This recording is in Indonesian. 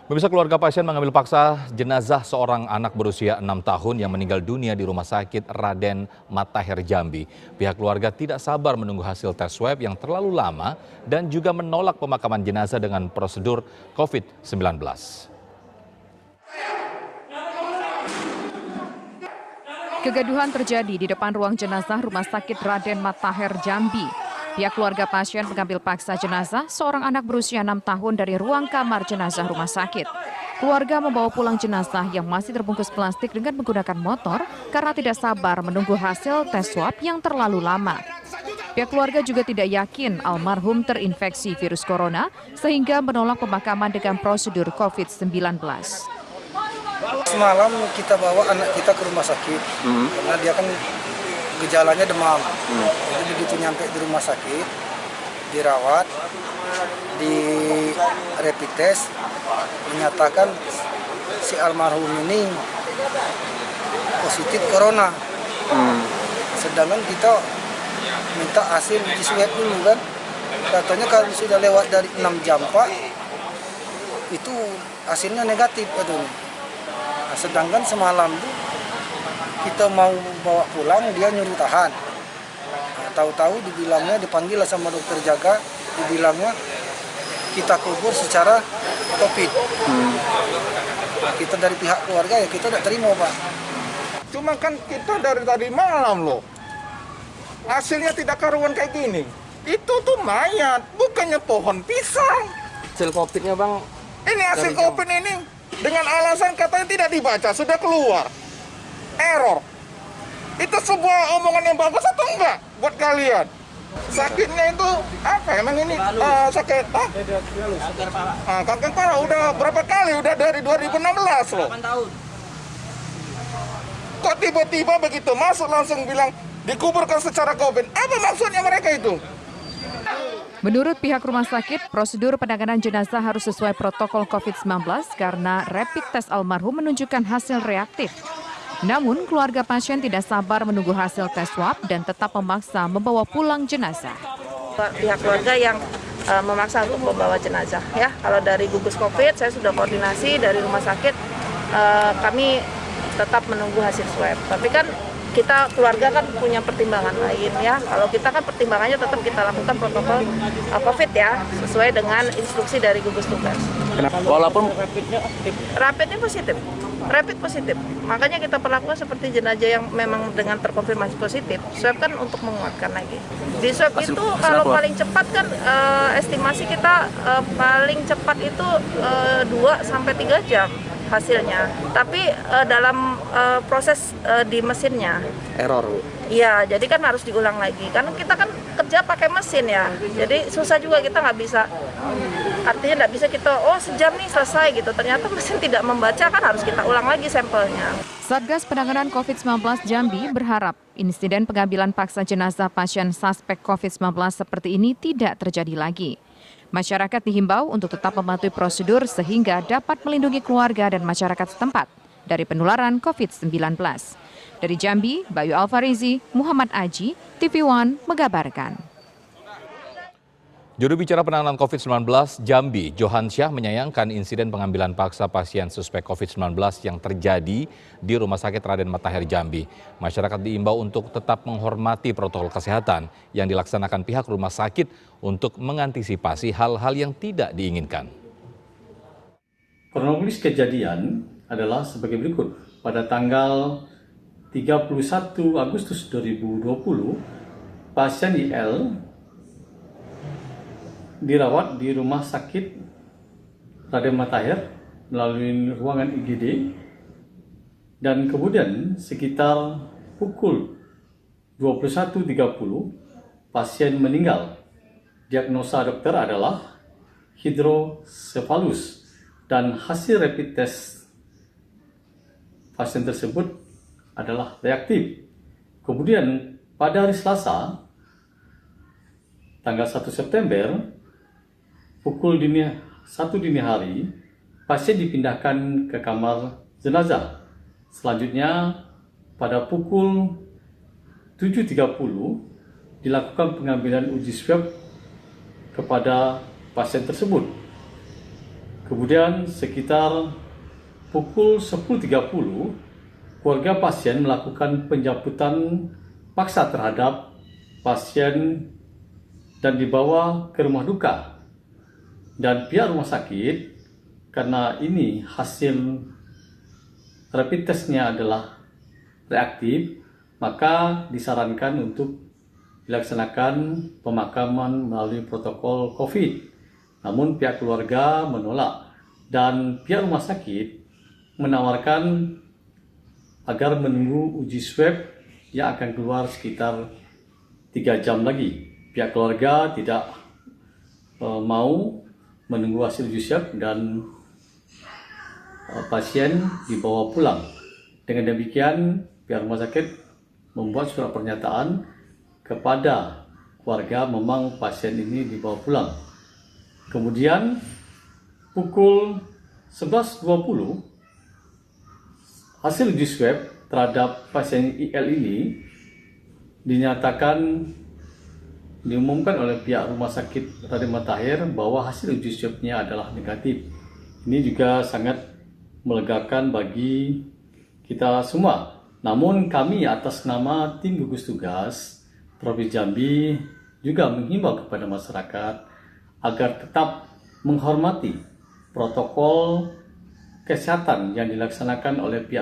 Pemirsa, keluarga pasien mengambil paksa jenazah seorang anak berusia 6 tahun yang meninggal dunia di Rumah Sakit Raden Matahir Jambi. Pihak keluarga tidak sabar menunggu hasil tes swab yang terlalu lama dan juga menolak pemakaman jenazah dengan prosedur COVID-19. Kegaduhan terjadi di depan ruang jenazah Rumah Sakit Raden Matahir Jambi. Pihak keluarga pasien mengambil paksa jenazah seorang anak berusia 6 tahun dari ruang kamar jenazah rumah sakit. Keluarga membawa pulang jenazah yang masih terbungkus plastik dengan menggunakan motor karena tidak sabar menunggu hasil tes swab yang terlalu lama. Pihak keluarga juga tidak yakin almarhum terinfeksi virus corona sehingga menolak pemakaman dengan prosedur COVID-19. Semalam kita bawa anak kita ke rumah sakit karena dia kan gejalanya demam. Jadi begitu nyampe di rumah sakit, dirawat, di rapid test, menyatakan si almarhum ini positif corona. Sedangkan kita minta hasil uji swab dulu kan. Katanya kalau sudah lewat dari 6 jam Pak, itu hasilnya negatif katanya. Nah, sedangkan semalam tuh kita mau bawa pulang, dia nyuruh tahan. Nah, tahu-tahu dibilangnya, dipanggil sama dokter jaga, dibilangnya kita kubur secara COVID. Nah, kita dari pihak keluarga ya kita tidak terima Pak. Cuma kan kita dari tadi malam loh, hasilnya tidak karuan kayak gini. Itu tuh mayat, bukannya pohon pisang. Hasil COVID-nya Bang? Ini hasil COVID ini dengan alasan katanya tidak dibaca, sudah keluar. Error. Itu sebuah omongan yang bagus atau enggak buat kalian? Sakitnya itu apa? Emang ini sakit? Kanker parah udah berapa kali? Udah dari 2016 loh. 8 tahun. Kok tiba-tiba begitu masuk langsung bilang dikuburkan secara COVID? Apa maksudnya mereka itu? Menurut pihak rumah sakit, prosedur penanganan jenazah harus sesuai protokol COVID-19 karena rapid test almarhum menunjukkan hasil reaktif. Namun, keluarga pasien tidak sabar menunggu hasil tes swab dan tetap memaksa membawa pulang jenazah. Pihak keluarga yang memaksa untuk membawa jenazah, ya. Kalau dari gugus COVID, saya sudah koordinasi dari rumah sakit, kami tetap menunggu hasil swab. Tapi kan kita keluarga kan punya pertimbangan lain, ya. Kalau kita kan pertimbangannya tetap kita lakukan protokol COVID, ya, sesuai dengan instruksi dari gugus tugas. Kenapa? Walaupun Rapidnya positif. Rapid positif, makanya kita perlakukan seperti jenazah yang memang dengan terkonfirmasi positif. Swab kan untuk menguatkan lagi. Di swab itu kalau paling cepat kan estimasi kita paling cepat itu 2-3 jam hasilnya. Tapi dalam proses di mesinnya error. Iya, jadi kan harus diulang lagi. Karena kita kan kerja pakai mesin ya, jadi susah juga kita nggak bisa. Artinya nggak bisa kita, sejam nih selesai gitu. Ternyata mesin tidak membaca, kan harus kita ulang lagi sampelnya. Satgas Penanganan COVID-19 Jambi berharap insiden pengambilan paksa jenazah pasien suspek COVID-19 seperti ini tidak terjadi lagi. Masyarakat dihimbau untuk tetap mematuhi prosedur sehingga dapat melindungi keluarga dan masyarakat setempat dari penularan COVID-19. Dari Jambi, Bayu Alfarizi, Muhammad Aji, TV One mengabarkan. Juru bicara penanganan COVID-19 Jambi, Johan Syah menyayangkan insiden pengambilan paksa pasien suspek COVID-19 yang terjadi di Rumah Sakit Raden Matahir Jambi. Masyarakat diimbau untuk tetap menghormati protokol kesehatan yang dilaksanakan pihak rumah sakit untuk mengantisipasi hal-hal yang tidak diinginkan. Kronologis kejadian adalah sebagai berikut. Pada tanggal 31 Agustus 2020, pasien IL dirawat di Rumah Sakit Raden Matahir melalui ruangan IGD, dan kemudian sekitar pukul 21.30 pasien meninggal. Diagnosa dokter adalah hidrosefalus dan hasil rapid test pasien tersebut adalah reaktif. Kemudian pada hari Selasa tanggal 1 September pukul 1 dini hari, pasien dipindahkan ke kamar jenazah. Selanjutnya, pada pukul 7.30 dilakukan pengambilan uji swab kepada pasien tersebut. Kemudian sekitar pukul 10.30, keluarga pasien melakukan penjemputan paksa terhadap pasien dan dibawa ke rumah duka. Dan pihak rumah sakit, karena ini hasil rapid testnya adalah reaktif, maka disarankan untuk dilaksanakan pemakaman melalui protokol COVID. Namun pihak keluarga menolak dan pihak rumah sakit menawarkan agar menunggu uji swab yang akan keluar sekitar 3 jam lagi. Pihak keluarga tidak mau menunggu hasil uji swab dan pasien dibawa pulang. Dengan demikian, pihak rumah sakit membuat surat pernyataan kepada keluarga memang pasien ini dibawa pulang. Kemudian pukul 11.20, hasil uji swab terhadap pasien IL ini diumumkan oleh pihak rumah sakit Raden Matahir bahwa hasil uji swabnya adalah negatif. Ini juga sangat melegakan bagi kita semua. Namun kami atas nama tim gugus tugas Provinsi Jambi juga menghimbau kepada masyarakat agar tetap menghormati protokol kesehatan yang dilaksanakan oleh pihak